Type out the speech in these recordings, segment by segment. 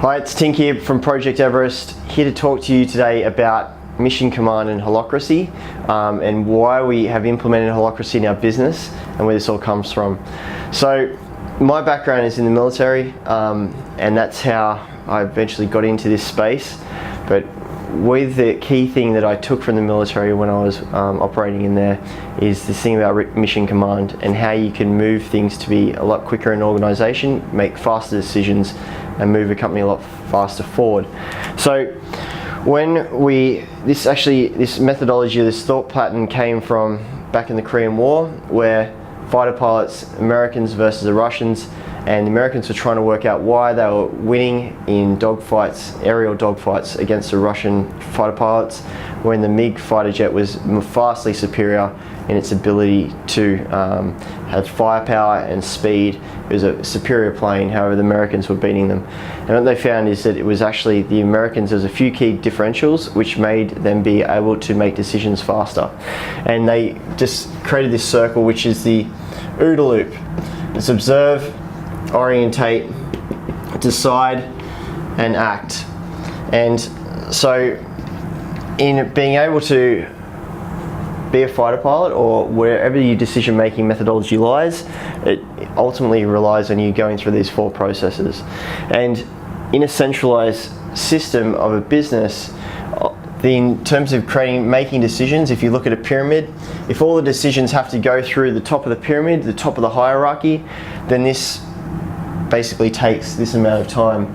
Hi, it's Tink here from Project Everest, here to talk to you today about mission command and holacracy, and why we have implemented holacracy in our business and where this all comes from. So my background is in the military, and that's how I eventually got into this space. But with the key thing that I took from the military when I was operating in there is this thing about mission command and how you can move things to be a lot quicker in an organization, make faster decisions and move a company a lot faster forward. So this methodology, this thought pattern came from back in the Korean War, where fighter pilots, Americans versus the Russians, and the Americans were trying to work out why they were winning in dogfights, aerial dogfights against the Russian fighter pilots, when the MiG fighter jet was vastly superior in its ability to have firepower and speed. It was a superior plane, however the Americans were beating them. And what they found is that it was actually the Americans, there was a few key differentials which made them be able to make decisions faster. And they just created this circle, which is the OODA loop. It's observe, orientate, decide, and act. And so in being able to be a fighter pilot, or wherever your decision-making methodology lies, it ultimately relies on you going through these four processes. And in a centralized system of a business, in terms of making decisions, if you look at a pyramid, if all the decisions have to go through the top of the pyramid, the top of the hierarchy, then this basically takes this amount of time.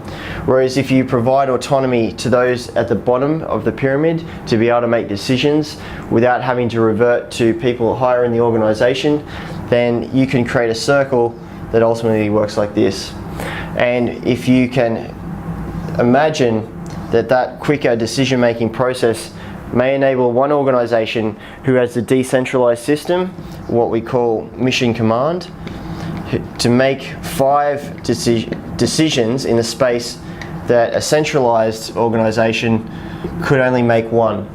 Whereas if you provide autonomy to those at the bottom of the pyramid to be able to make decisions without having to revert to people higher in the organization, then you can create a circle that ultimately works like this. And if you can imagine that quicker decision-making process may enable one organization who has the decentralized system, what we call mission command, to make 5 decisions in a space that a centralized organization could only make 1.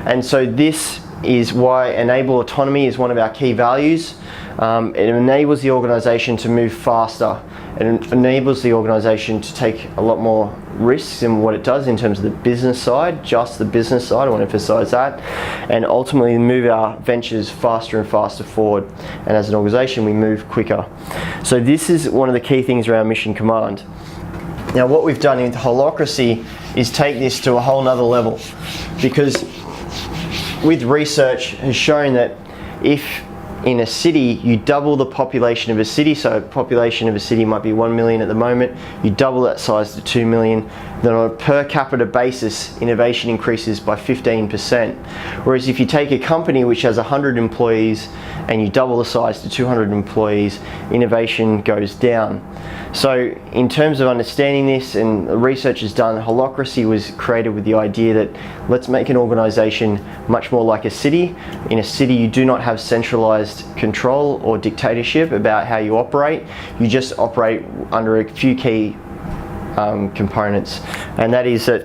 And so this is why enable autonomy is one of our key values. It enables the organization to move faster. It enables the organization to take a lot more risks in what it does in terms of the business side, just the business side, I want to emphasize that, and ultimately move our ventures faster and faster forward. And as an organization, we move quicker. So this is one of the key things around mission command. Now what we've done in holacracy is take this to a whole nother level, because with research has shown that if in a city you double the population of a city, so population of a city might be 1 million at the moment, you double that size to 2 million, then on a per capita basis innovation increases by 15%. Whereas if you take a company which has 100 employees and you double the size to 200 employees, innovation goes down. So in terms of understanding this, and research is done, holacracy was created with the idea that let's make an organization much more like a city. In a city you do not have centralized control or dictatorship about how you operate. You just operate under a few key components, and that is that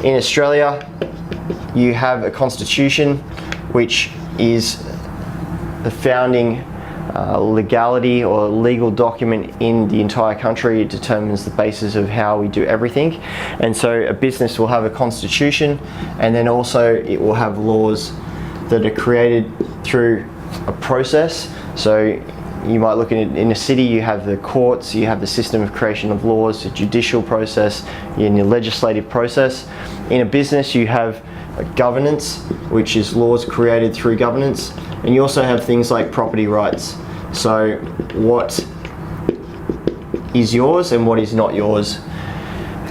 in Australia you have a constitution which is the founding legality or legal document in the entire country. It determines the basis of how we do everything. And so a business will have a constitution, and then also it will have laws that are created through a process. So you might look at it in a city, you have the courts, you have the system of creation of laws, the judicial process, and your legislative process. In a business you have a governance, which is laws created through governance, and you also have things like property rights. So what is yours and what is not yours.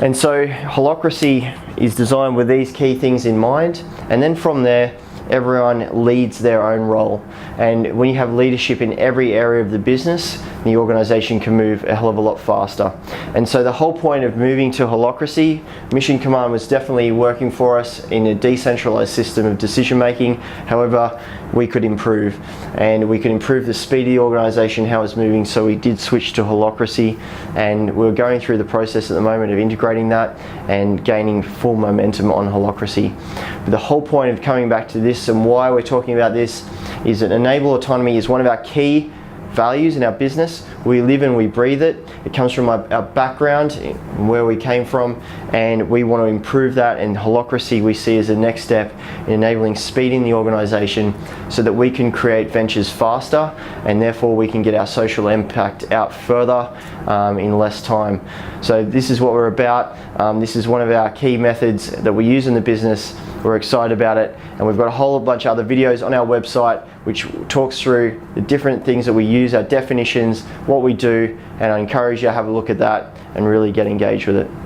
And so holacracy is designed with these key things in mind, and then from there everyone leads their own role. And when you have leadership in every area of the business, the organization can move a hell of a lot faster. And so the whole point of moving to holacracy, mission command was definitely working for us in a decentralized system of decision making. However, we could improve, and we could improve the speed of the organization, how it's moving, so we did switch to holacracy, and we're going through the process at the moment of integrating that and gaining full momentum on holacracy. But the whole point of coming back to this and why we're talking about this is that enable autonomy is one of our key values in our business. We live and we breathe it. It comes from our background, where we came from, and we want to improve that, and holacracy we see as the next step in enabling speed in the organization so that we can create ventures faster, and therefore we can get our social impact out further in less time. So this is what we're about. This is one of our key methods that we use in the business. We're excited about it, and we've got a whole bunch of other videos on our website which talks through the different things that we use, our definitions, what we do, and I encourage you to have a look at that and really get engaged with it.